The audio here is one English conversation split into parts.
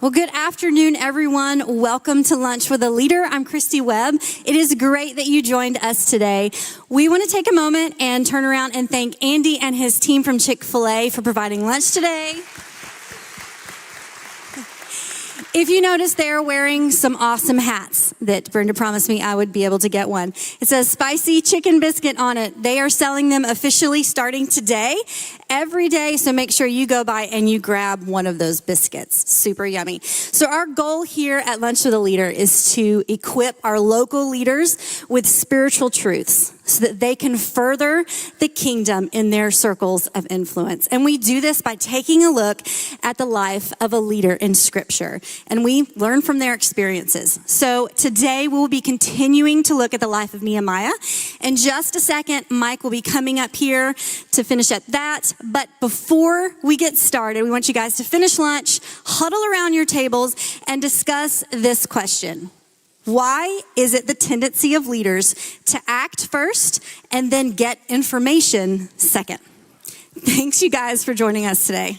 Well, good afternoon, everyone. Welcome to Lunch with a Leader. I'm Christy Webb. It is great that you joined us today. We want to take a moment and turn around and thank Andy and his team from Chick-fil-A for providing lunch today. If you notice, they're wearing some awesome hats that Brenda promised me I would be able to get one. It says spicy chicken biscuit on it. They are selling them officially starting today, every day. So make sure you go by and you grab one of those biscuits. Super yummy. So our goal here at Lunch with a Leader is to equip our local leaders with spiritual truths so that they can further the kingdom in their circles of influence. And we do this by taking a look at the life of a leader in Scripture. And we learn from their experiences. So today we will be continuing to look at the life of Nehemiah. In just a second, Mike will be coming up here to finish up that. But before we get started, we want you guys to finish lunch, huddle around your tables, and discuss this question. Why is it the tendency of leaders to act first and then get information second? Thanks, you guys, for joining us today.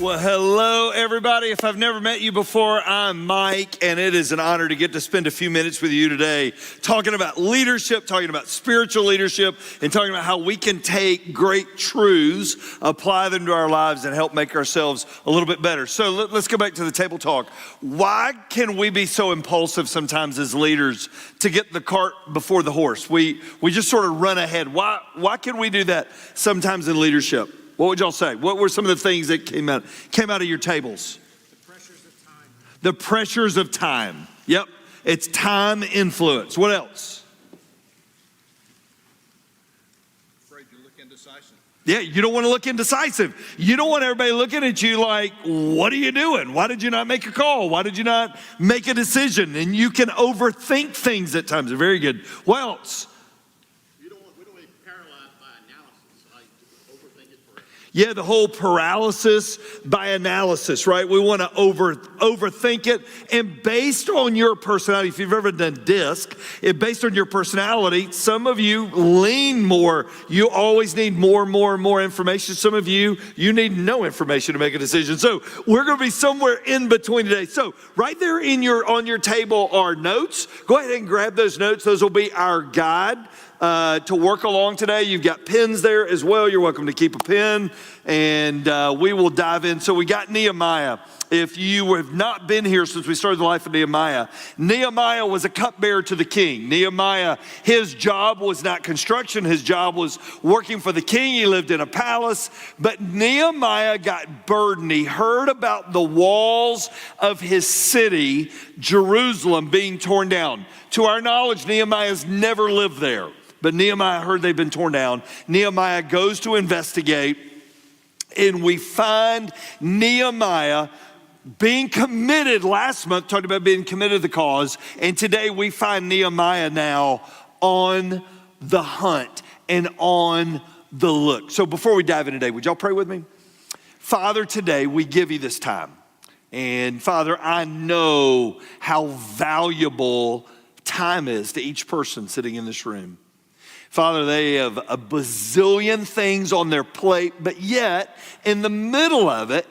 Well, hello, everybody. If I've never met you before, I'm Mike, and it is an honor to get to spend a few minutes with you today talking about leadership, talking about spiritual leadership, and talking about how we can take great truths, apply them to our lives, and help make ourselves a little bit better. So let's go back to the table talk. Why can we be so impulsive sometimes as leaders to get the cart before the horse? We just sort of run ahead. Why can we do that sometimes in leadership? What would y'all say? What were some of the things that came out of your tables? The pressures of time. The pressures of time. Yep, it's time influence. What else? Afraid you look indecisive. Yeah, you don't want to look indecisive. You don't want everybody looking at you like, what are you doing? Why did you not make a call? Why did you not make a decision? And you can overthink things at times. Very good. What else? We don't want to be paralyzed by analysis. Like overthink it forever. Yeah, the whole paralysis by analysis, right? We want to overthink it. And based on your personality, if you've ever done DISC, based on your personality, some of you lean more. You always need more information. Some of you need no information to make a decision. So we're going to be somewhere in between today. So right there on your table are notes. Go ahead and grab those notes. Those will be our guide to work along today. You've got pens there as well. You're welcome to keep a pen, and we will dive in. So we got Nehemiah. If you have not been here since we started the life of Nehemiah, Nehemiah was a cupbearer to the king. Nehemiah, his job was not construction. His job was working for the king. He lived in a palace. But Nehemiah got burdened. He heard about the walls of his city, Jerusalem, being torn down. To our knowledge, Nehemiah's never lived there. But Nehemiah heard they've been torn down. Nehemiah goes to investigate, and we find Nehemiah being committed. Last month, talked about being committed to the cause, and today we find Nehemiah now on the hunt and on the look. So before we dive in today, would y'all pray with me? Father, today we give you this time. And Father, I know how valuable time is to each person sitting in this room. Father, they have a bazillion things on their plate, but yet in the middle of it,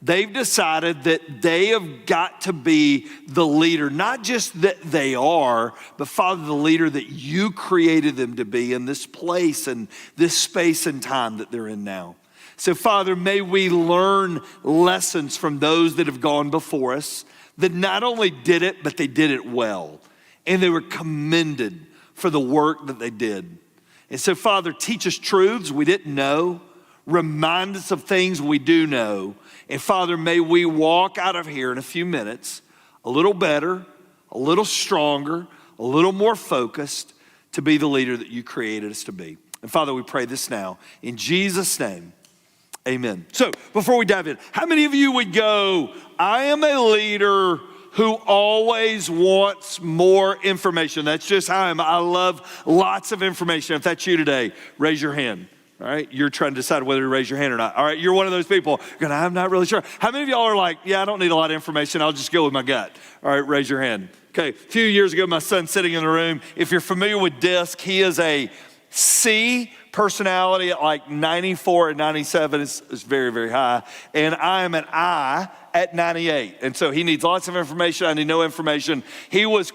they've decided that they have got to be the leader, not just that they are, but Father, the leader that you created them to be in this place and this space and time that they're in now. So Father, may we learn lessons from those that have gone before us that not only did it, but they did it well. And they were commended for the work that they did. And so, Father, teach us truths we didn't know. Remind us of things we do know. And Father, may we walk out of here in a few minutes a little better, a little stronger, a little more focused to be the leader that you created us to be. And Father, we pray this now in Jesus' name. Amen. So before we dive in, how many of you would go, I am a leader who always wants more information? That's just how I am. I love lots of information. If that's you today, raise your hand. All right, you're trying to decide whether to raise your hand or not. All right, you're one of those people going, I'm not really sure. How many of y'all are like, yeah, I don't need a lot of information. I'll just go with my gut. All right, raise your hand. Okay, a few years ago, my son's sitting in the room. If you're familiar with DISC, he is a C personality at like 94 and 97 is very, very high. And I am an I at 98. And so he needs lots of information. I need no information. He was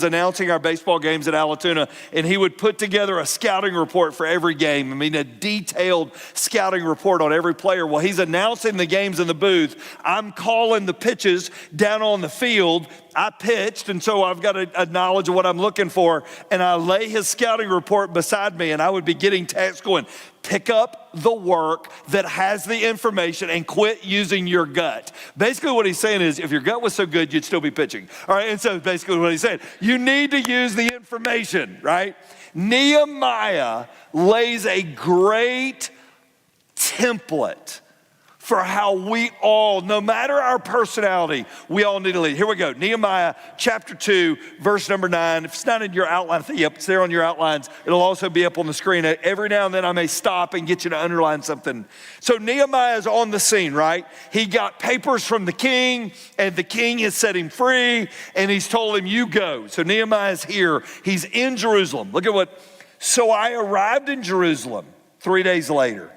announcing our baseball games at Allatoona, and he would put together a scouting report for every game. I mean, a detailed scouting report on every player. Well, he's announcing the games in the booth. I'm calling the pitches down on the field. I pitched, and so I've got a knowledge of what I'm looking for, and I lay his scouting report beside me, and I would be getting texts going, pick up the work that has the information and quit using your gut. Basically what he's saying is, if your gut was so good, you'd still be pitching. All right, and so basically what he's saying, you need to use the information, right? Nehemiah lays a great template for how we all, no matter our personality, we all need to lead. Here we go. Nehemiah chapter 2, verse number 9. If it's not in your outline, yep, it's there on your outlines. It'll also be up on the screen. Every now and then I may stop and get you to underline something. So Nehemiah is on the scene, right? He got papers from the king, and the king has set him free, and he's told him, you go. So Nehemiah is here. He's in Jerusalem. Look at what. So I arrived in Jerusalem 3 days later.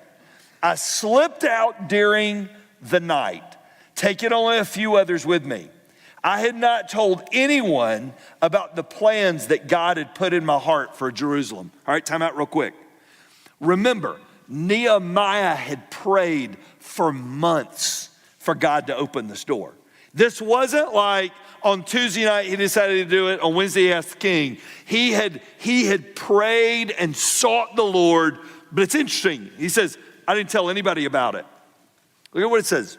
I slipped out during the night, taking only a few others with me. I had not told anyone about the plans that God had put in my heart for Jerusalem. All right, time out real quick. Remember, Nehemiah had prayed for months for God to open this door. This wasn't like on Tuesday night he decided to do it, on Wednesday he asked the king. He had prayed and sought the Lord, but it's interesting. He says, I didn't tell anybody about it. Look at what it says.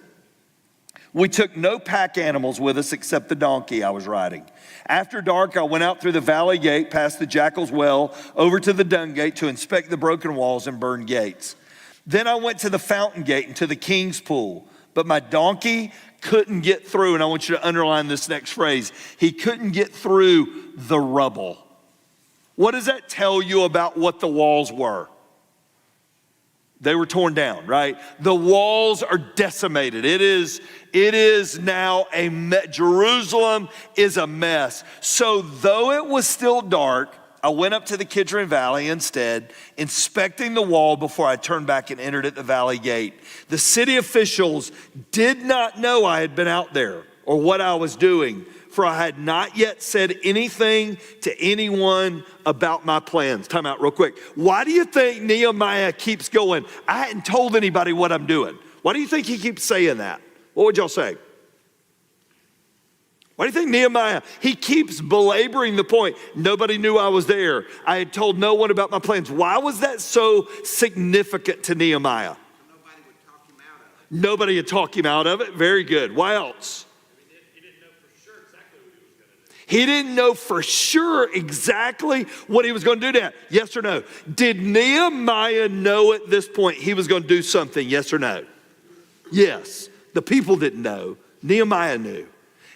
We took no pack animals with us except the donkey I was riding. After dark, I went out through the valley gate, past the jackal's well, over to the dung gate to inspect the broken walls and burned gates. Then I went to the fountain gate and to the king's pool, but my donkey couldn't get through, and I want you to underline this next phrase. He couldn't get through the rubble. What does that tell you about what the walls were? They were torn down, right? The walls are decimated. It is now Jerusalem is a mess. So though it was still dark, I went up to the Kidron Valley instead, inspecting the wall before I turned back and entered at the valley gate. The city officials did not know I had been out there or what I was doing, for I had not yet said anything to anyone about my plans. Time out real quick. Why do you think Nehemiah keeps going, I hadn't told anybody what I'm doing? Why do you think he keeps saying that? What would y'all say? Why do you think Nehemiah, he keeps belaboring the point? Nobody knew I was there. I had told no one about my plans. Why was that so significant to Nehemiah? Nobody would talk him out of it. Nobody had talked him out of it. Very good. Why else? He didn't know for sure exactly what he was going to do. He didn't know for sure exactly what he was going to do that. Yes or no? Did Nehemiah know at this point he was going to do something? Yes or no? Yes. The people didn't know. Nehemiah knew.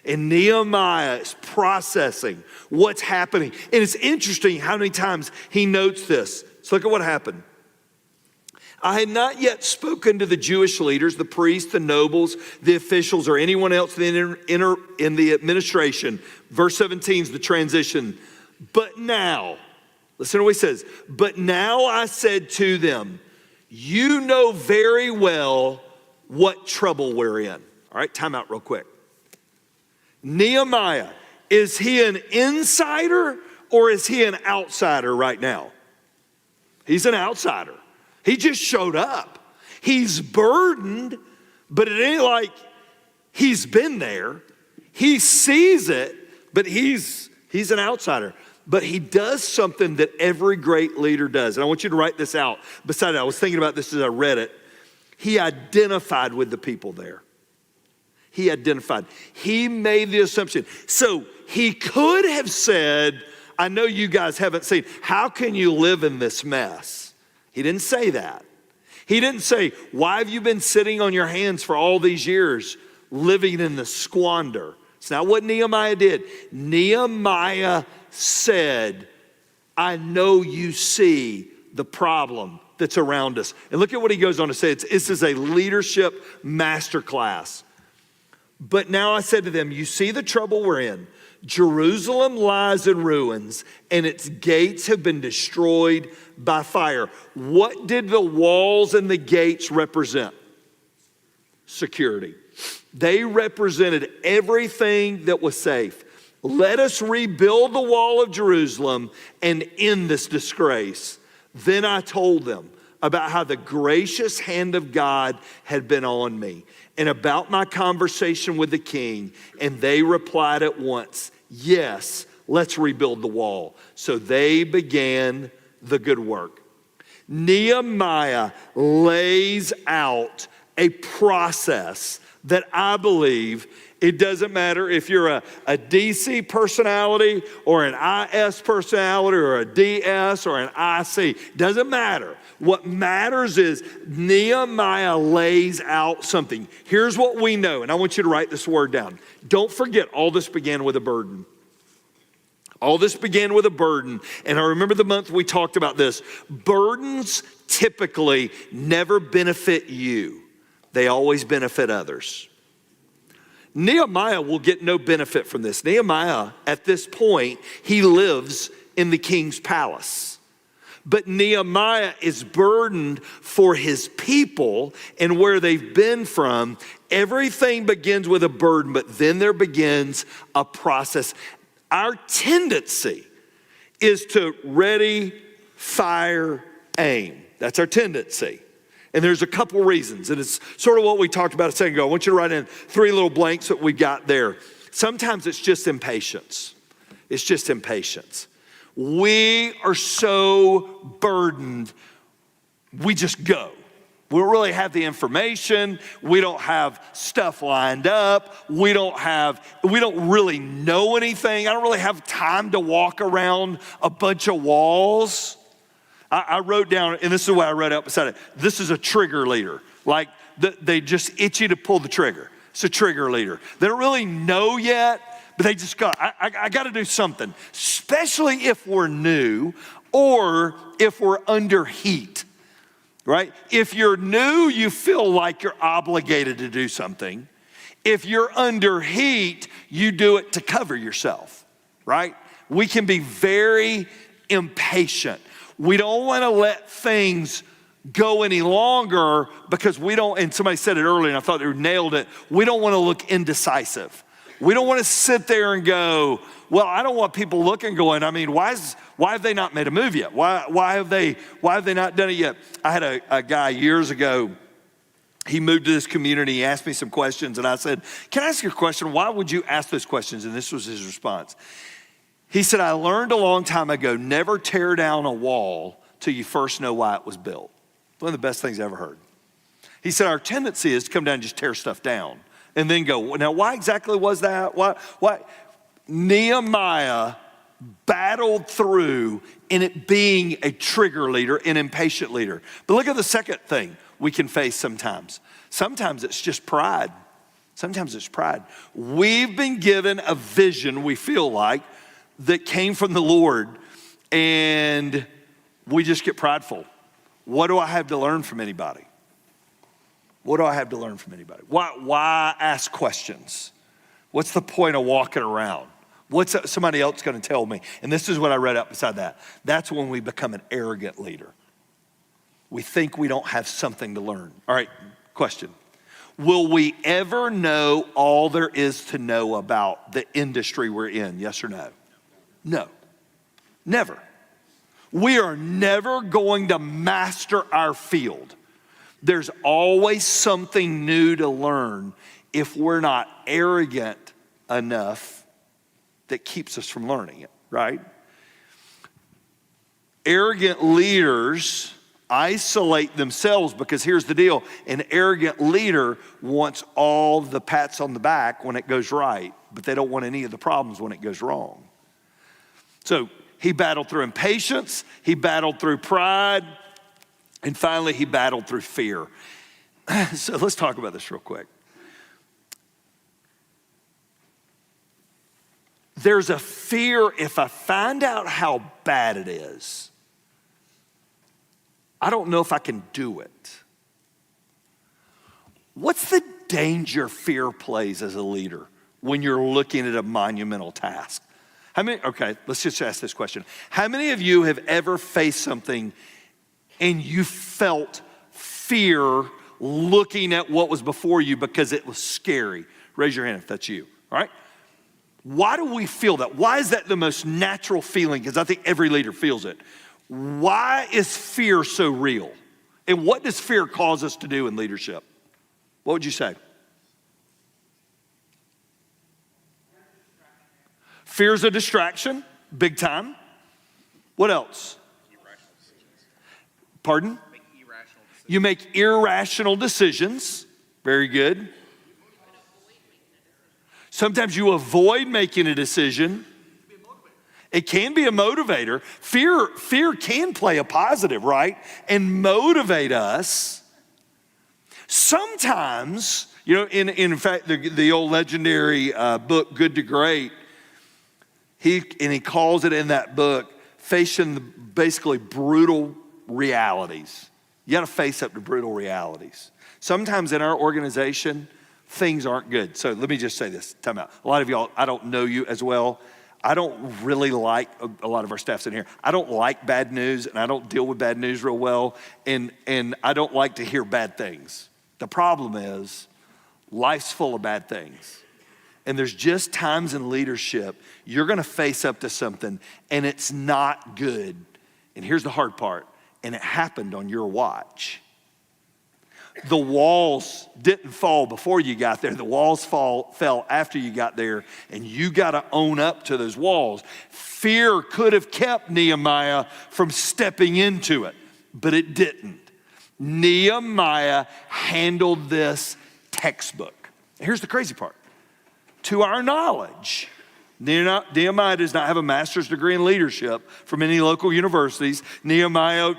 And Nehemiah is processing what's happening. And it's interesting how many times he notes this. So look at what happened. I had not yet spoken to the Jewish leaders, the priests, the nobles, the officials, or anyone else in the administration. Verse 17 is the transition. But now, listen to what he says. But now I said to them, you know very well what trouble we're in. All right, time out real quick. Nehemiah, is he an insider or is he an outsider right now? He's an outsider. He just showed up. He's burdened, but it ain't like he's been there. He sees it, but he's an outsider. But he does something that every great leader does. And I want you to write this out. Besides, I was thinking about this as I read it. He identified with the people there. He identified. He made the assumption. So he could have said, I know you guys haven't seen, how can you live in this mess? He didn't say that. He didn't say, why have you been sitting on your hands for all these years living in the squander? It's not what Nehemiah did. Nehemiah said, I know you see the problem that's around us. And look at what he goes on to say. This is a leadership masterclass. But now I said to them, you see the trouble we're in. Jerusalem lies in ruins and its gates have been destroyed by fire. What did the walls and the gates represent? Security. They represented everything that was safe. Let us rebuild the wall of Jerusalem and end this disgrace. Then I told them about how the gracious hand of God had been on me and about my conversation with the king. And they replied at once, yes, let's rebuild the wall. So they began the good work. Nehemiah lays out a process that I believe it doesn't matter if you're a DC personality or an IS personality or a DS or an IC. Doesn't matter. What matters is Nehemiah lays out something. Here's what we know, and I want you to write this word down. Don't forget, all this began with a burden. All this began with a burden. And I remember the month we talked about this. Burdens typically never benefit you. They always benefit others. Nehemiah will get no benefit from this. Nehemiah, at this point, he lives in the king's palace. But Nehemiah is burdened for his people and where they've been from. Everything begins with a burden, but then there begins a process. Our tendency is to ready, fire, aim. That's our tendency. And there's a couple reasons, and it's sort of what we talked about a second ago. I want you to write in 3 little blanks that we got there. Sometimes it's just impatience. It's just impatience. We are so burdened, we just go. We don't really have the information. We don't have stuff lined up. We don't really know anything. I don't really have time to walk around a bunch of walls. I wrote down, and this is what I wrote out beside it. This is a trigger leader. Like they just itch you to pull the trigger. It's a trigger leader. They don't really know yet, but they just I got to do something, especially if we're new or if we're under heat. Right? If you're new, you feel like you're obligated to do something. If you're under heat, you do it to cover yourself, right? We can be very impatient. We don't want to let things go any longer because we don't, and somebody said it earlier and I thought they nailed it, we don't want to look indecisive. We don't want to sit there and go, well, I don't want people looking going, I mean, why have they not made a move yet? Why have they not done it yet? I had a guy years ago, he moved to this community, he asked me some questions and I said, can I ask you a question? Why would you ask those questions? And this was his response. He said, I learned a long time ago, never tear down a wall till you first know why it was built. One of the best things I ever heard. He said, our tendency is to come down and just tear stuff down and then go, now why exactly was that? Why? Nehemiah battled through in it being a trigger leader, an impatient leader. But look at the second thing we can face sometimes. Sometimes it's just pride. Sometimes it's pride. We've been given a vision, we feel like, that came from the Lord, and we just get prideful. What do I have to learn from anybody? What do I have to learn from anybody? Why ask questions? What's the point of walking around? What's somebody else going to tell me? And this is what I read up beside that. That's when we become an arrogant leader. We think we don't have something to learn. All right, question. Will we ever know all there is to know about the industry we're in? Yes or no? No, never. We are never going to master our field. There's always something new to learn if we're not arrogant enough that keeps us from learning it, right? Arrogant leaders isolate themselves because here's the deal. An arrogant leader wants all the pats on the back when it goes right, but they don't want any of the problems when it goes wrong. So he battled through impatience, he battled through pride, and finally he battled through fear. So let's talk about this real quick. There's a fear if I find out how bad it is, I don't know if I can do it. What's the danger fear plays as a leader when you're looking at a monumental task? Okay, let's just ask this question. How many of you have ever faced something and you felt fear looking at what was before you because it was scary? Raise your hand if that's you, all right? Why do we feel that? Why is that the most natural feeling? Because I think every leader feels it. Why is fear so real? And what does fear cause us to do in leadership? What would you say? Fear's a distraction, big time. What else? Irrational decisions. Pardon? Make irrational decisions. You make irrational decisions. Very good. Sometimes you avoid making a decision. It can be a motivator. Fear can play a positive, right? And motivate us. Sometimes, you know, in fact, the old legendary book, Good to Great, he calls it in that book, facing the basically brutal realities. You got to face up to brutal realities. Sometimes in our organization, things aren't good. So let me just say this, time out. A lot of y'all, I don't know you as well. I don't really like, a lot of our staff's in here, I don't like bad news and I don't deal with bad news real well. And I don't like to hear bad things. The problem is life's full of bad things. And there's just times in leadership, you're gonna face up to something and it's not good. And here's the hard part, and it happened on your watch. The walls didn't fall before you got there. The walls fell after you got there, and you got to own up to those walls. Fear could have kept Nehemiah from stepping into it, but it didn't. Nehemiah handled this textbook. Here's the crazy part. To our knowledge, Nehemiah does not have a master's degree in leadership from any local universities. Nehemiah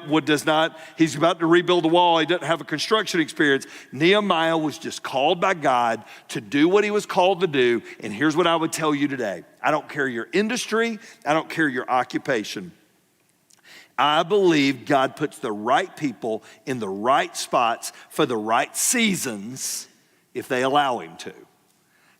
he's about to rebuild the wall. He doesn't have a construction experience. Nehemiah was just called by God to do what he was called to do. And here's what I would tell you today. I don't care your industry. I don't care your occupation. I believe God puts the right people in the right spots for the right seasons if they allow him to.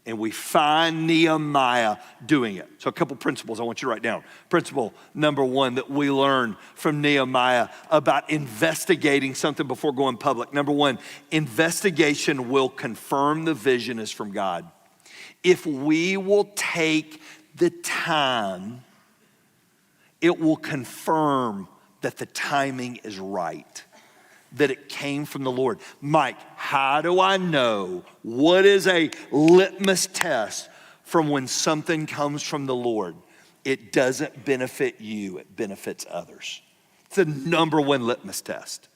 And we find Nehemiah doing it. So a couple principles I want you to write down. Principle number one that we learn from Nehemiah about investigating something before going public. Number one, investigation will confirm the vision is from God. If we will take the time, it will confirm that the timing is right, that it came from the Lord. Mike, how do I know? What is a litmus test from when something comes from the Lord? It doesn't benefit you, it benefits others. It's the number one litmus test.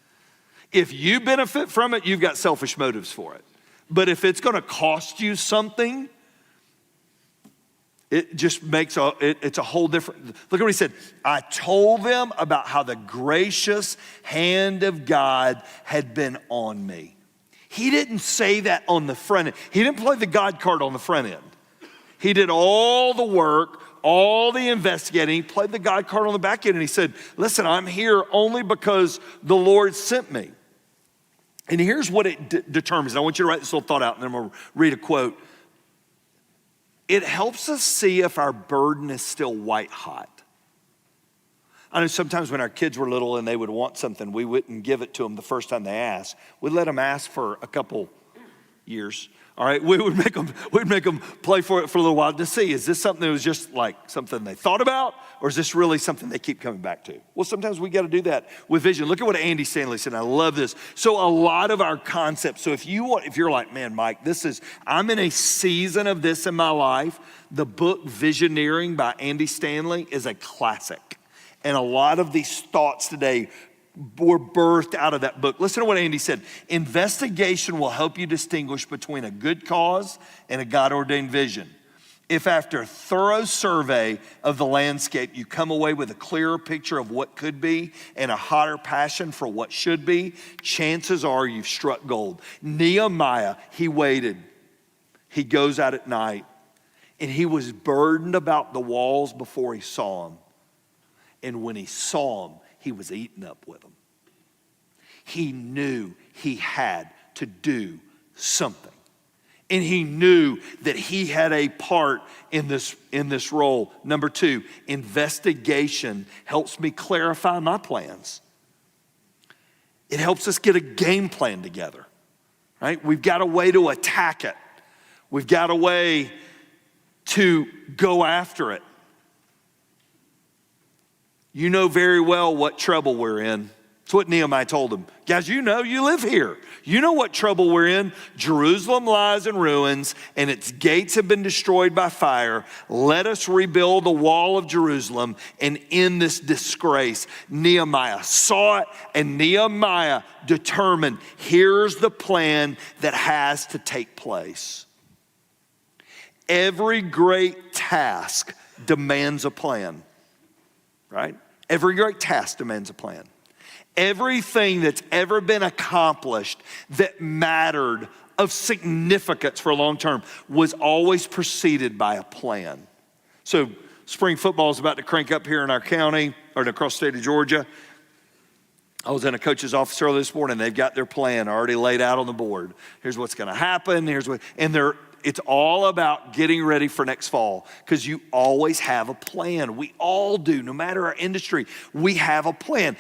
If you benefit from it, you've got selfish motives for it. But if it's gonna cost you something, it just makes it's a whole different, look at what he said. I told them about how the gracious hand of God had been on me. He didn't say that on the front end. He didn't play the God card on the front end. He did all the work, all the investigating. He played the God card on the back end and he said, listen, I'm here only because the Lord sent me. And here's what it determines. And I want you to write this little thought out and then I'm gonna read a quote. It helps us see if our burden is still white hot. I know sometimes when our kids were little and they would want something, we wouldn't give it to them the first time they asked. We'd let them ask for a couple years. All right, we'd make them play for it for a little while to see, is this something that was just like something they thought about, or is this really something they keep coming back to? Well, sometimes we got to do that with vision. Look at what Andy Stanley said, and I love this. So a lot of our concepts, so if you're like, man, Mike, I'm in a season of this in my life, the book Visioneering by Andy Stanley is a classic. And a lot of these thoughts today were birthed out of that book. Listen to what Andy said. Investigation will help you distinguish between a good cause and a God-ordained vision. If after a thorough survey of the landscape, you come away with a clearer picture of what could be and a hotter passion for what should be, chances are you've struck gold. Nehemiah, he waited. He goes out at night and he was burdened about the walls before he saw them. And when he saw them, he was eaten up with them. He knew he had to do something. And he knew that he had a part in this role. Number two, investigation helps me clarify my plans. It helps us get a game plan together, right? We've got a way to attack it. We've got a way to go after it. You know very well what trouble we're in. That's what Nehemiah told them. Guys, you live here. You know what trouble we're in. Jerusalem lies in ruins and its gates have been destroyed by fire. Let us rebuild the wall of Jerusalem and end this disgrace. Nehemiah saw it and Nehemiah determined, here's the plan that has to take place. Every great task demands a plan, right? Every great task demands a plan. Everything that's ever been accomplished that mattered of significance for a long term was always preceded by a plan. So spring football is about to crank up here in our county or across the state of Georgia. I was in a coach's office early this morning. They've got their plan already laid out on the board. Here's what's going to happen. It's all about getting ready for next fall because you always have a plan. We all do, no matter our industry, we have a plan.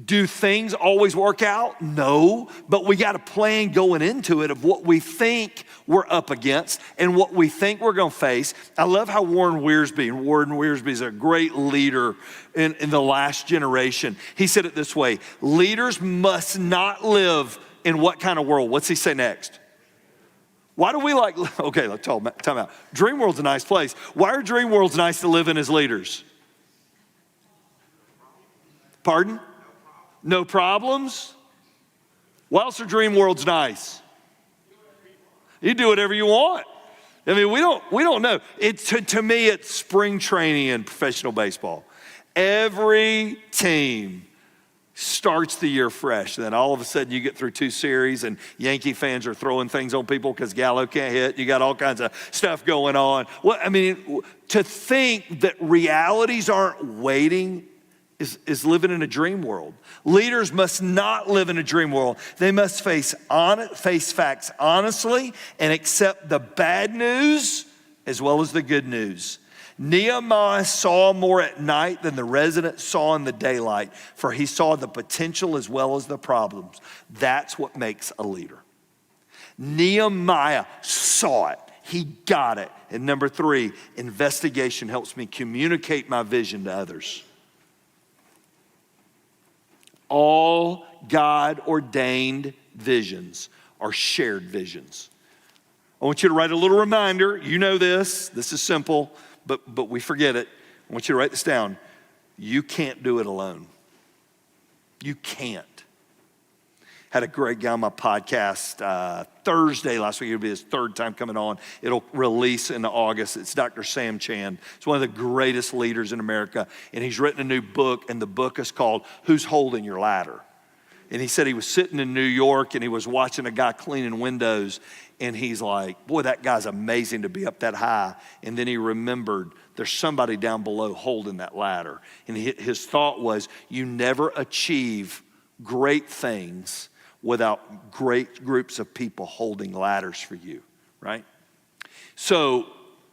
Do things always work out? No, but we got a plan going into it of what we think we're up against and what we think we're gonna face. I love how Warren Wiersbe is a great leader in the last generation. He said it this way, leaders must not live in what kind of world? What's he say next? Why do we okay, let's time out. Dream World's a nice place. Why are dream worlds nice to live in as leaders? Pardon? No problems? Whilst the dream world's nice, you do whatever you want. I mean, we don't know. To me, it's spring training in professional baseball. Every team starts the year fresh. And then all of a sudden you get through 2 series and Yankee fans are throwing things on people because Gallo can't hit. You got all kinds of stuff going on. Well, I mean, to think that realities aren't waiting is living in a dream world. Leaders must not live in a dream world. They must face facts honestly and accept the bad news as well as the good news. Nehemiah saw more at night than the resident saw in the daylight, for he saw the potential as well as the problems. That's what makes a leader. Nehemiah saw it. He got it. And number 3, investigation helps me communicate my vision to others. All God-ordained visions are shared visions. I want you to write a little reminder. You know this. This is simple. But we forget it. I want you to write this down. You can't do it alone. You can't. Had a great guy on my podcast Thursday last week. It'll be his 3rd time coming on. It'll release in August. It's Dr. Sam Chand. He's one of the greatest leaders in America. And he's written a new book, and the book is called Who's Holding Your Ladder? And he said he was sitting in New York and he was watching a guy cleaning windows, and he's like, boy, that guy's amazing to be up that high. And then he remembered there's somebody down below holding that ladder. And his thought was, you never achieve great things without great groups of people holding ladders for you, right? So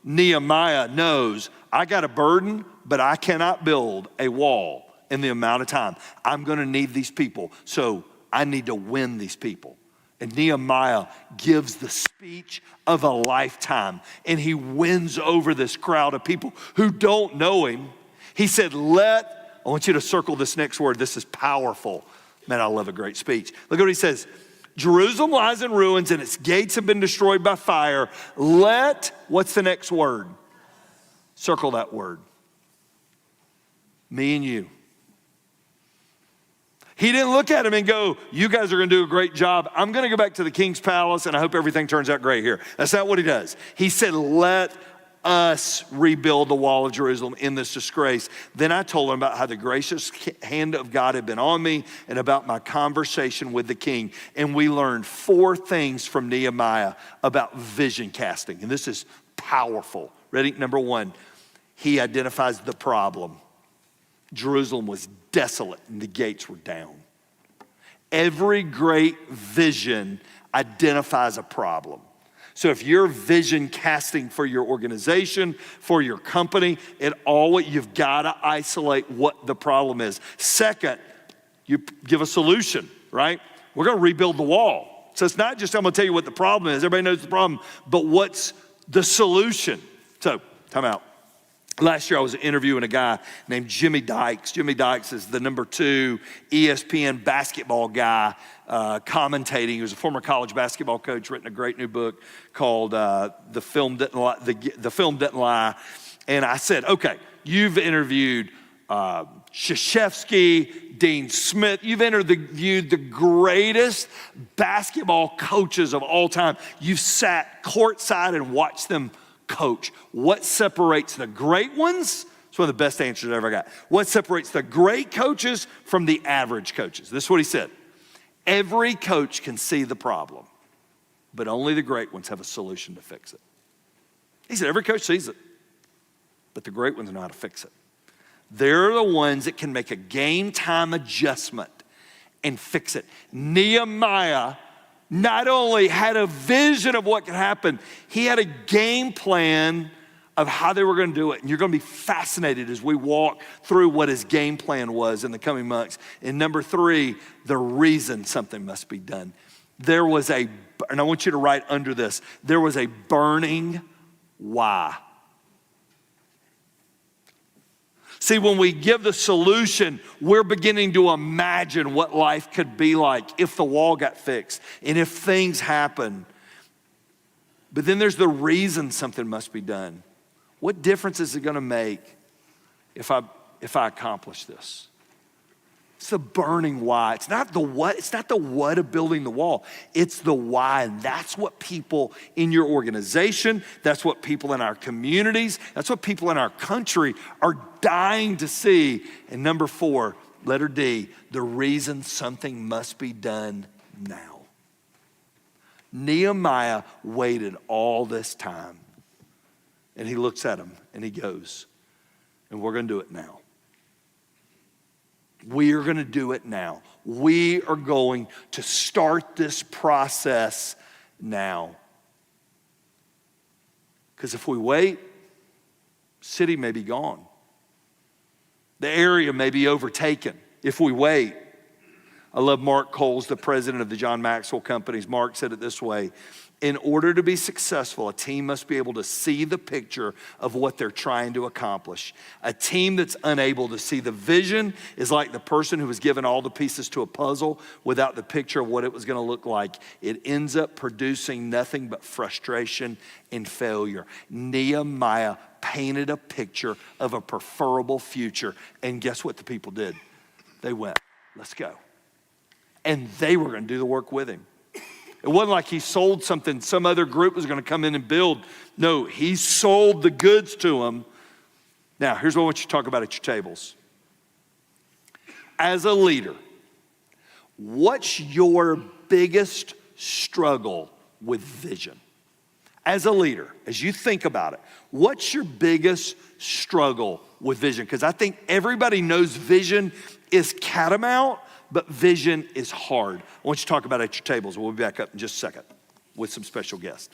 Nehemiah knows, I got a burden, but I cannot build a wall in the amount of time. I'm gonna need these people, so I need to win these people. And Nehemiah gives the speech of a lifetime, and he wins over this crowd of people who don't know him. He said, I want you to circle this next word. This is powerful. Man, I love a great speech. Look at what he says. Jerusalem lies in ruins and its gates have been destroyed by fire. What's the next word? Circle that word. Me and you. He didn't look at him and go, you guys are gonna do a great job. I'm gonna go back to the king's palace and I hope everything turns out great here. That's not what he does. He said, let us rebuild the wall of Jerusalem in this disgrace. Then I told him about how the gracious hand of God had been on me and about my conversation with the king. And we learned 4 things from Nehemiah about vision casting. And this is powerful. Ready? Number 1, he identifies the problem. Jerusalem was desolate and the gates were down. Every great vision identifies a problem. So if you're vision casting for your organization, for your company, you've gotta isolate what the problem is. Second, you give a solution, right? We're gonna rebuild the wall. So it's not just I'm gonna tell you what the problem is, everybody knows the problem, but what's the solution? So, time out. Last year I was interviewing a guy named Jimmy Dykes. Jimmy Dykes is the number 2 ESPN basketball guy commentating. He was a former college basketball coach, written a great new book called The Film Didn't Lie. The Film Didn't Lie. And I said, okay, you've interviewed Krzyzewski, Dean Smith. You've interviewed the greatest basketball coaches of all time. You've sat courtside and watched them coach. What separates the great ones? It's one of the best answers I ever got. What separates the great coaches from the average coaches? This is what he said. Every coach can see the problem, but only the great ones have a solution to fix it. He said every coach sees it, but the great ones know how to fix it. They're the ones that can make a game time adjustment and fix it. Nehemiah not only had a vision of what could happen, he had a game plan of how they were going to do it. And you're going to be fascinated as we walk through what his game plan was in the coming months. And number 3, the reason something must be done. And I want you to write under this, there was a burning why. See, when we give the solution, we're beginning to imagine what life could be like if the wall got fixed and if things happen. But then there's the reason something must be done. What difference is it going to make if I accomplish this? It's the burning why. It's not the what. It's not the what of building the wall. It's the why. And that's what people in your organization, that's what people in our communities, that's what people in our country are dying to see. And number 4, letter D, the reason something must be done now. Nehemiah waited all this time. And he looks at him and he goes, and we're going to do it now. We are going to do it now. We are going to start this process now. Because if we wait, city may be gone. The area may be overtaken if we wait. I love Mark Coles, the president of the John Maxwell Companies. Mark said it this way: in order to be successful, a team must be able to see the picture of what they're trying to accomplish. A team that's unable to see the vision is like the person who was given all the pieces to a puzzle without the picture of what it was going to look like. It ends up producing nothing but frustration and failure. Nehemiah painted a picture of a preferable future. And guess what the people did? They went, let's go. And they were going to do the work with him. It wasn't like he sold something some other group was going to come in and build. No, he sold the goods to them. Now, here's what I want you to talk about at your tables. As a leader, what's your biggest struggle with vision? As a leader, as you think about it, what's your biggest struggle with vision? Because I think everybody knows vision is catamount, but vision is hard. I want you to talk about it at your tables. We'll be back up in just a second with some special guests.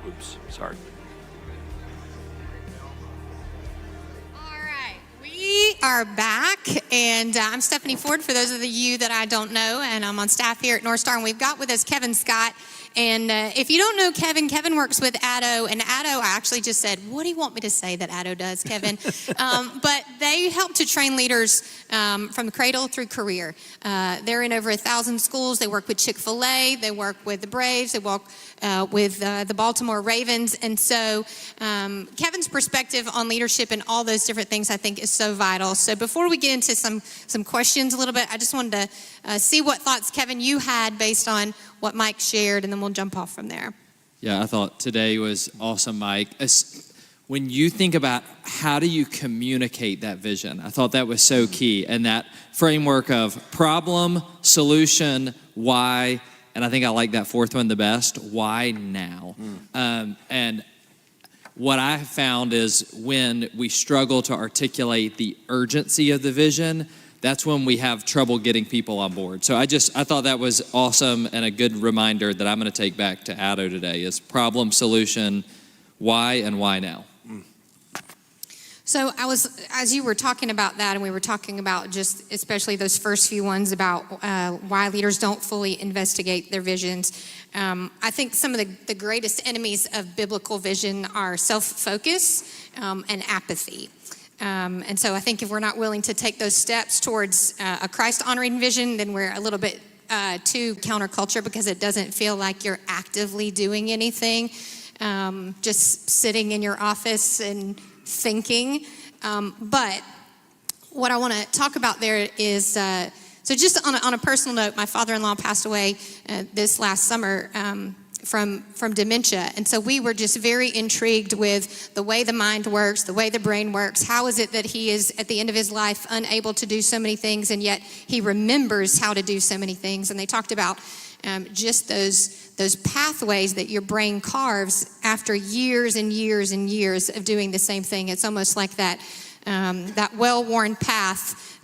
Oops, sorry. All right, we are back, and I'm Stephanie Ford, for those of you that I don't know, and I'm on staff here at North Star, and we've got with us Kevin Scott. And if you don't know Kevin works with Addo. And Addo, I actually just said, what do you want me to say that Addo does, Kevin? But they help to train leaders from the cradle through career. They're in over 1,000 schools. They work with Chick-fil-A. They work with the Braves. They work with the Baltimore Ravens. And so Kevin's perspective on leadership and all those different things I think is so vital. So before we get into some questions a little bit, I just wanted to see what thoughts, Kevin, you had based on what Mike shared, and then we'll jump off from there. Yeah, I thought today was awesome, Mike. When you think about how do you communicate that vision, I thought that was so key. And that framework of problem, solution, why, and I think I like that fourth one the best, why now? And what I have found is when we struggle to articulate the urgency of the vision, that's when we have trouble getting people on board. So I thought that was awesome and a good reminder that I'm going to take back to Addo today is problem, solution, why, and why now. So as you were talking about that, and we were talking about just especially those first few ones about why leaders don't fully investigate their visions. I think some of the greatest enemies of biblical vision are self-focus and apathy. And so I think if we're not willing to take those steps towards a Christ-honoring vision, then we're a little bit too counterculture because it doesn't feel like you're actively doing anything, just sitting in your office and thinking. But what I want to talk about there is, so just on a personal note, my father-in-law passed away this last summer from dementia. And so we were just very intrigued with the way the mind works, the way the brain works. How is it that he is, at the end of his life, unable to do so many things, and yet he remembers how to do so many things? And they talked about just those pathways that your brain carves after years and years and years of doing the same thing. It's almost like that well-worn path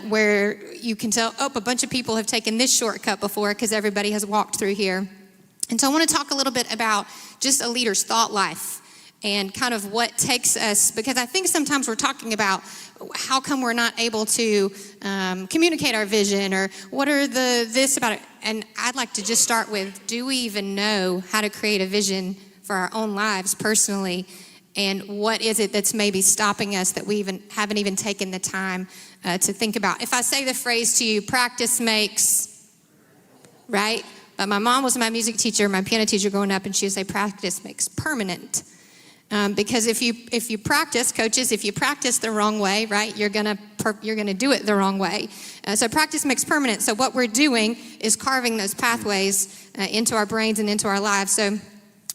where you can tell, a bunch of people have taken this shortcut before because everybody has walked through here. And so I want to talk a little bit about just a leader's thought life and kind of what takes us, because I think sometimes we're talking about how come we're not able to communicate our vision, or what are this about it. And I'd like to just start with, do we even know how to create a vision for our own lives personally? And what is it that's maybe stopping us that we haven't even taken the time to think about? If I say the phrase to you, practice makes, right? But my mom was my music teacher, my piano teacher growing up, and she would say practice makes permanent. Because if you practice, coaches, if you practice the wrong way, right, you're gonna do it the wrong way. So practice makes permanent. So what we're doing is carving those pathways into our brains and into our lives. So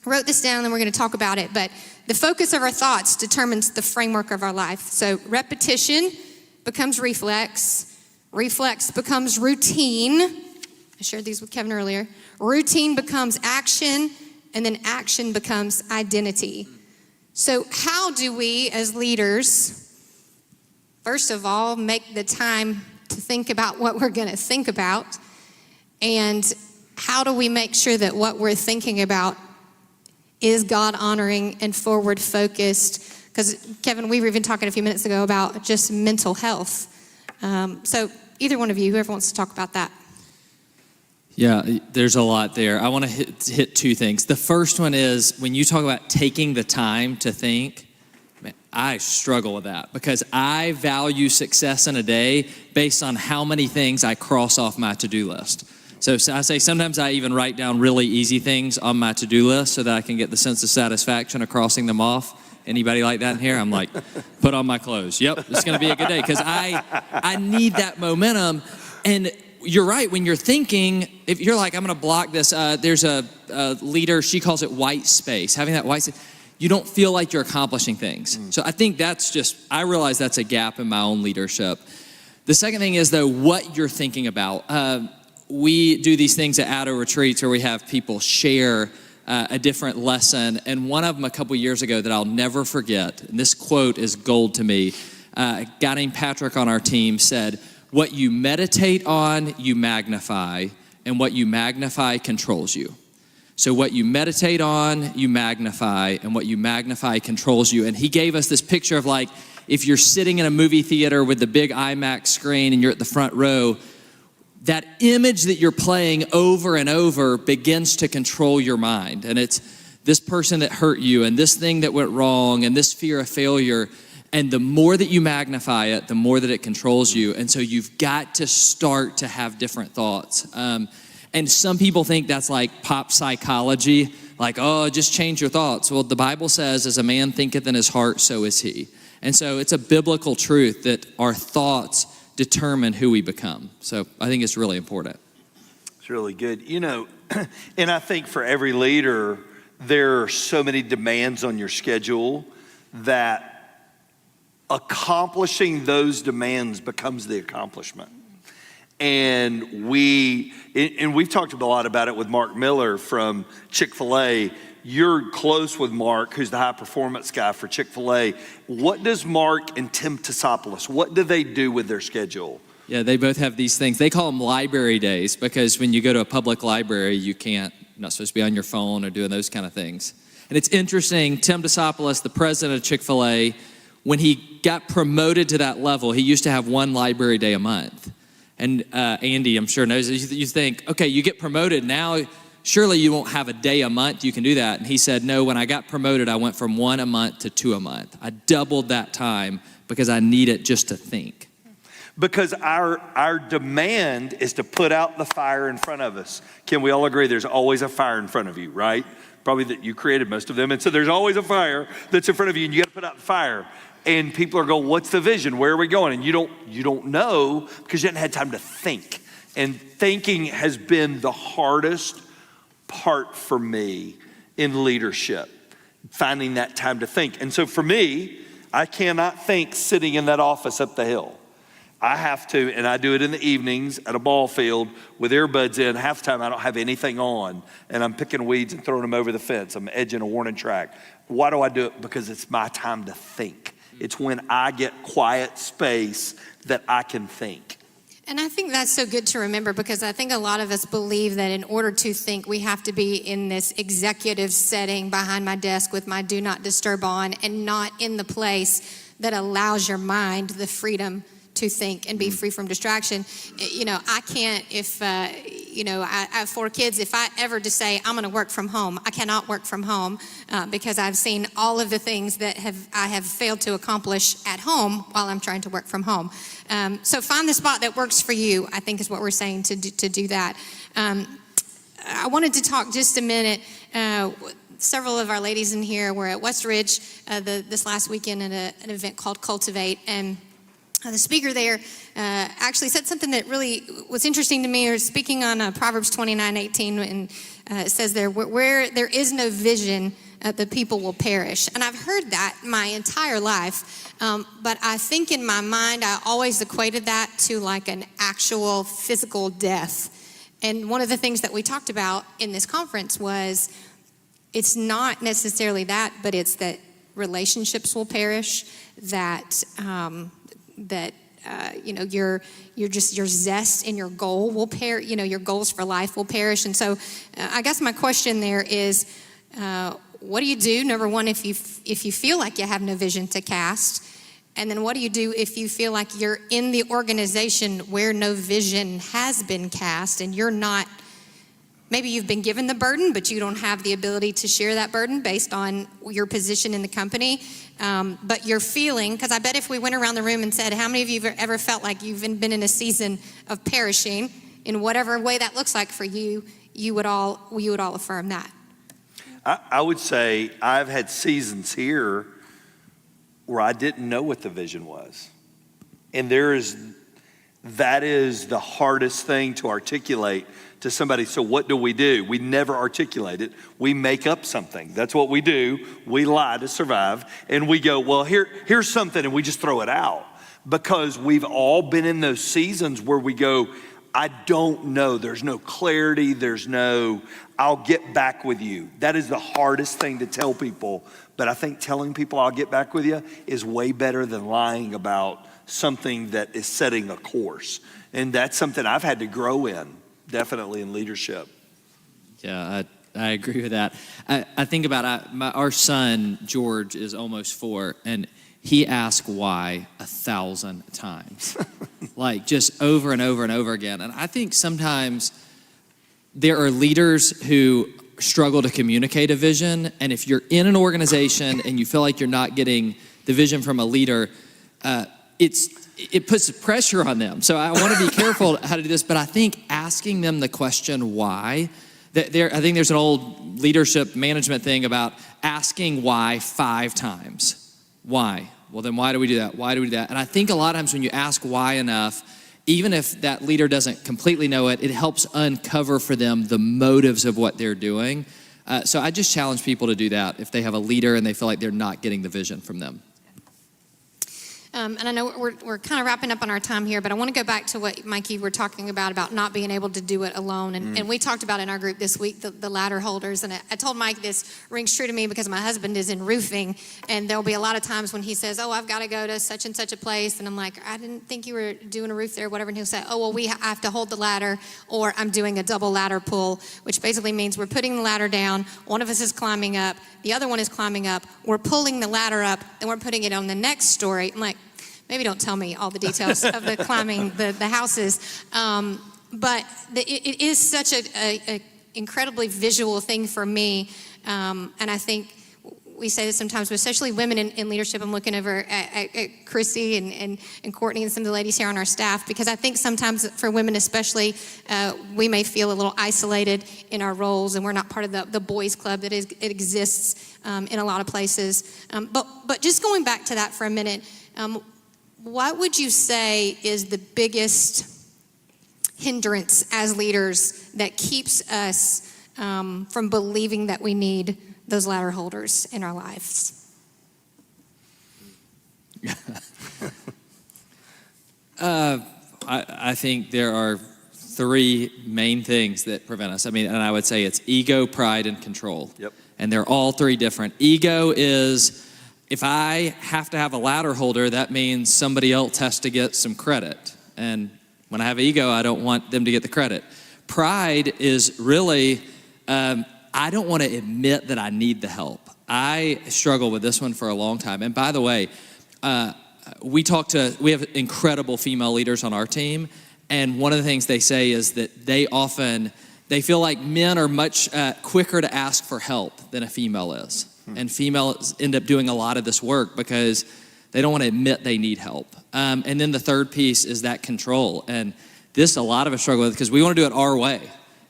I wrote this down, and we're going to talk about it. But the focus of our thoughts determines the framework of our life. So repetition becomes reflex. Reflex becomes routine. I shared these with Kevin earlier. Routine becomes action, and then action becomes identity. So how do we as leaders, first of all, make the time to think about what we're going to think about? And how do we make sure that what we're thinking about is God-honoring and forward-focused? Because, Kevin, we were even talking a few minutes ago about just mental health. So either one of you, whoever wants to talk about that. Yeah, there's a lot there. I want to hit two things. The first one is when you talk about taking the time to think, man, I struggle with that because I value success in a day based on how many things I cross off my to-do list. So I say sometimes I even write down really easy things on my to-do list so that I can get the sense of satisfaction of crossing them off. Anybody like that in here? I'm like, put on my clothes. Yep, it's going to be a good day because I need that momentum. And you're right, when you're thinking, if you're like, I'm going to block this, there's a leader, she calls it white space. Having that white space, you don't feel like you're accomplishing things. So I think I realize that's a gap in my own leadership. The second thing is, though, what you're thinking about. We do these things at Addo retreats where we have people share a different lesson. And one of them a couple years ago that I'll never forget, and this quote is gold to me, a guy named Patrick on our team said, what you meditate on, you magnify, and what you magnify controls you. So what you meditate on, you magnify, and what you magnify controls you. And he gave us this picture of like, if you're sitting in a movie theater with the big IMAX screen and you're at the front row, that image that you're playing over and over begins to control your mind. And it's this person that hurt you and this thing that went wrong and this fear of failure. And the more that you magnify it, the more that it controls you. And so you've got to start to have different thoughts. And some people think that's like pop psychology, like, oh, just change your thoughts. Well, the Bible says, as a man thinketh in his heart, so is he. And so it's a biblical truth that our thoughts determine who we become. So I think it's really important. It's really good. And I think for every leader, there are so many demands on your schedule that accomplishing those demands becomes the accomplishment. And we've talked a lot about it with Mark Miller from Chick-fil-A. You're close with Mark, who's the high performance guy for Chick-fil-A. What does Mark and Tim Tassopoulos, what do they do with their schedule? Yeah, they both have these things. They call them library days because when you go to a public library, you're not supposed to be on your phone or doing those kind of things. And it's interesting, Tim Tassopoulos, the president of Chick-fil-A, when he got promoted to that level, he used to have one library day a month. And Andy, I'm sure, knows, you think, okay, you get promoted now, surely you won't have a day a month you can do that. And he said, no, when I got promoted, I went from 1 a month to 2 a month. I doubled that time because I need it just to think. Because our demand is to put out the fire in front of us. Can we all agree there's always a fire in front of you, right? Probably that you created most of them. And so there's always a fire that's in front of you and you got to put out the fire. And people are going, what's the vision? Where are we going? And you don't know because you haven't had time to think. And thinking has been the hardest part for me in leadership, finding that time to think. And so for me, I cannot think sitting in that office up the hill. I have to, and I do it in the evenings at a ball field with earbuds in. Half the time I don't have anything on, and I'm picking weeds and throwing them over the fence. I'm edging a warning track. Why do I do it? Because it's my time to think. It's when I get quiet space that I can think. And I think that's so good to remember because I think a lot of us believe that in order to think, we have to be in this executive setting behind my desk with my do not disturb on and not in the place that allows your mind the freedom to think and be free from distraction. I can't, I have 4 kids. If I ever just say, I'm going to work from home, I cannot work from home because I've seen all of the things that I have failed to accomplish at home while I'm trying to work from home. So find the spot that works for you, I think is what we're saying to do that. I wanted to talk just a minute. Several of our ladies in here were at Westridge this last weekend at an event called Cultivate, and the speaker there actually said something that really was interesting to me. He was speaking on Proverbs 29:18, and it says there, where there is no vision, the people will perish. And I've heard that my entire life, but I think in my mind, I always equated that to like an actual physical death. And one of the things that we talked about in this conference was it's not necessarily that, but it's that relationships will perish, that your zest and your goal will perish, your goals for life will perish. And so I guess my question there is, what do you do, number one, if you feel like you have no vision to cast? And then what do you do if you feel like you're in the organization where no vision has been cast and you're not, maybe you've been given the burden, but you don't have the ability to share that burden based on your position in the company. But you're feeling, because I bet if we went around the room and said, how many of you have ever felt like you've been in a season of perishing in whatever way that looks like for you, we would all affirm that. I would say I've had seasons here where I didn't know what the vision was. And that is the hardest thing to articulate to somebody. So what do? We never articulate it. We make up something. That's what we do. We lie to survive. And we go, well, here's something, and we just throw it out. Because we've all been in those seasons where we go, I don't know. There's no clarity. There's no, I'll get back with you. That is the hardest thing to tell people. But I think telling people I'll get back with you is way better than lying about something that is setting a course. And that's something I've had to grow in, definitely in leadership. Yeah, I agree with that. I think about our son, George, is almost 4, and he asks why 1,000 times. like just over and over and over again. And I think sometimes there are leaders who struggle to communicate a vision. And if you're in an organization and you feel like you're not getting the vision from a leader, it puts pressure on them. So I want to be careful how to do this, but I think asking them the question why, I think there's an old leadership management thing about asking why 5 times. Why? Well, then why do we do that? Why do we do that? And I think a lot of times when you ask why enough, even if that leader doesn't completely know it, it helps uncover for them the motives of what they're doing. So I just challenge people to do that if they have a leader and they feel like they're not getting the vision from them. And I know we're kind of wrapping up on our time here, but I want to go back to what, Mike, you were talking about not being able to do it alone. And we talked about in our group this week, the ladder holders. And I told Mike this rings true to me because my husband is in roofing. And there'll be a lot of times when he says, oh, I've got to go to such and such a place. And I'm like, I didn't think you were doing a roof there, whatever. And he'll say, oh, well, we have to hold the ladder, or I'm doing a double ladder pull, which basically means we're putting the ladder down. One of us is climbing up. The other one is climbing up. We're pulling the ladder up, and we're putting it on the next story. I'm like, maybe don't tell me all the details of the climbing the houses, but it is such a incredibly visual thing for me, and I think we say this sometimes, but especially women in leadership. I'm looking over at Christy and Courtney and some of the ladies here on our staff, because I think sometimes for women especially, we may feel a little isolated in our roles, and we're not part of the boys club that it exists in a lot of places. But just going back to that for a minute, what would you say is the biggest hindrance as leaders that keeps us from believing that we need those ladder holders in our lives? I think there are 3 main things that prevent us. And I would say it's ego, pride, and control. Yep. And they're all 3 different. Ego is, if I have to have a ladder holder, that means somebody else has to get some credit. And when I have ego, I don't want them to get the credit. Pride is really, I don't want to admit that I need the help. I struggle with this one for a long time. And by the way, we have incredible female leaders on our team. And one of the things they say is that they feel like men are much quicker to ask for help than a female is. And females end up doing a lot of this work because they don't want to admit they need help. And then the third piece is that control. And this a lot of us struggle with because we want to do it our way.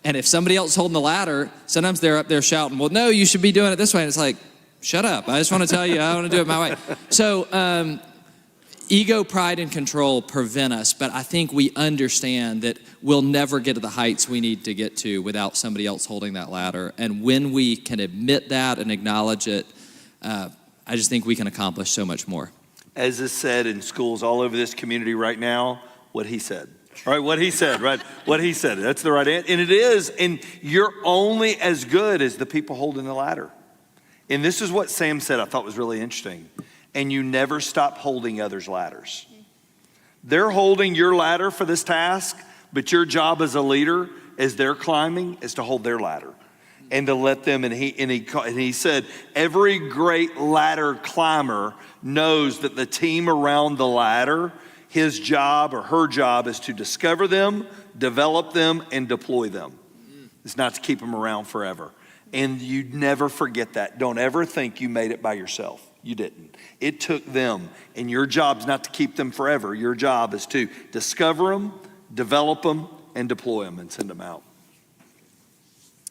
And if somebody else is holding the ladder, sometimes they're up there shouting, well, no, you should be doing it this way. And it's like, shut up. I just want to tell you, I want to do it my way. So ego, pride, and control prevent us. But I think we understand that we'll never get to the heights we need to get to without somebody else holding that ladder. And when we can admit that and acknowledge it, I just think we can accomplish so much more. As is said in schools all over this community right now, what he said. All right, what he said, right? What he said. That's the right answer. And it is, and you're only as good as the people holding the ladder. And this is what Sam said I thought was really interesting. And you never stop holding others' ladders. They're holding your ladder for this task, but your job as a leader, as they're climbing, is to hold their ladder. And to let them, and he said, every great ladder climber knows that the team around the ladder, his job or her job is to discover them, develop them, and deploy them. It's not to keep them around forever. And you never forget that. Don't ever think you made it by yourself. You didn't. It took them. And your job's not to keep them forever. Your job is to discover them, develop them, and deploy them and send them out.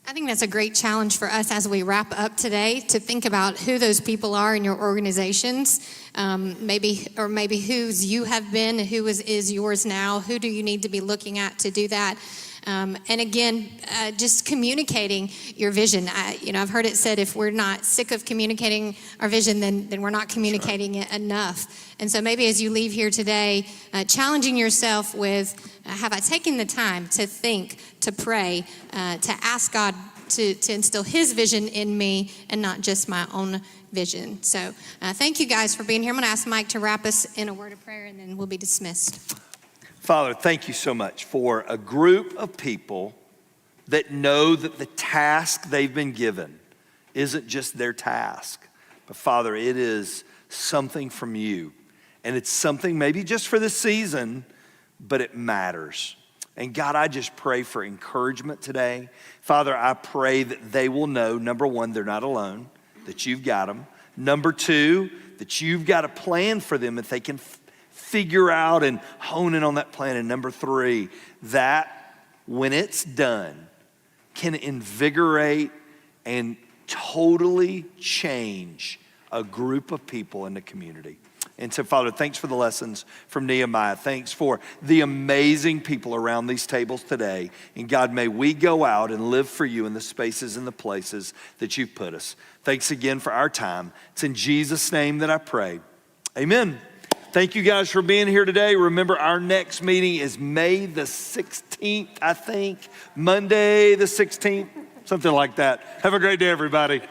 I think that's a great challenge for us as we wrap up today, to think about who those people are in your organizations, maybe whose you have been, who is yours now, who do you need to be looking at to do that. And again, just communicating your vision. I've heard it said, if we're not sick of communicating our vision, then we're not communicating it enough. And so maybe as you leave here today, challenging yourself with, have I taken the time to think, to pray, to ask God to instill His vision in me and not just my own vision. So thank you guys for being here. I'm going to ask Mike to wrap us in a word of prayer, and then we'll be dismissed. Father, thank you so much for a group of people that know that the task they've been given isn't just their task, but Father, it is something from you. And it's something maybe just for this season, but it matters. And God, I just pray for encouragement today. Father, I pray that they will know, number one, they're not alone, that you've got them. Number two, that you've got a plan for them that they can figure out and hone in on that plan. And number three, that when it's done, can invigorate and totally change a group of people in the community. And so, Father, thanks for the lessons from Nehemiah. Thanks for the amazing people around these tables today. And God, may we go out and live for you in the spaces and the places that you've put us. Thanks again for our time. It's in Jesus' name that I pray. Amen. Thank you guys for being here today. Remember, our next meeting is May the 16th, I think. Monday the 16th, something like that. Have a great day, everybody.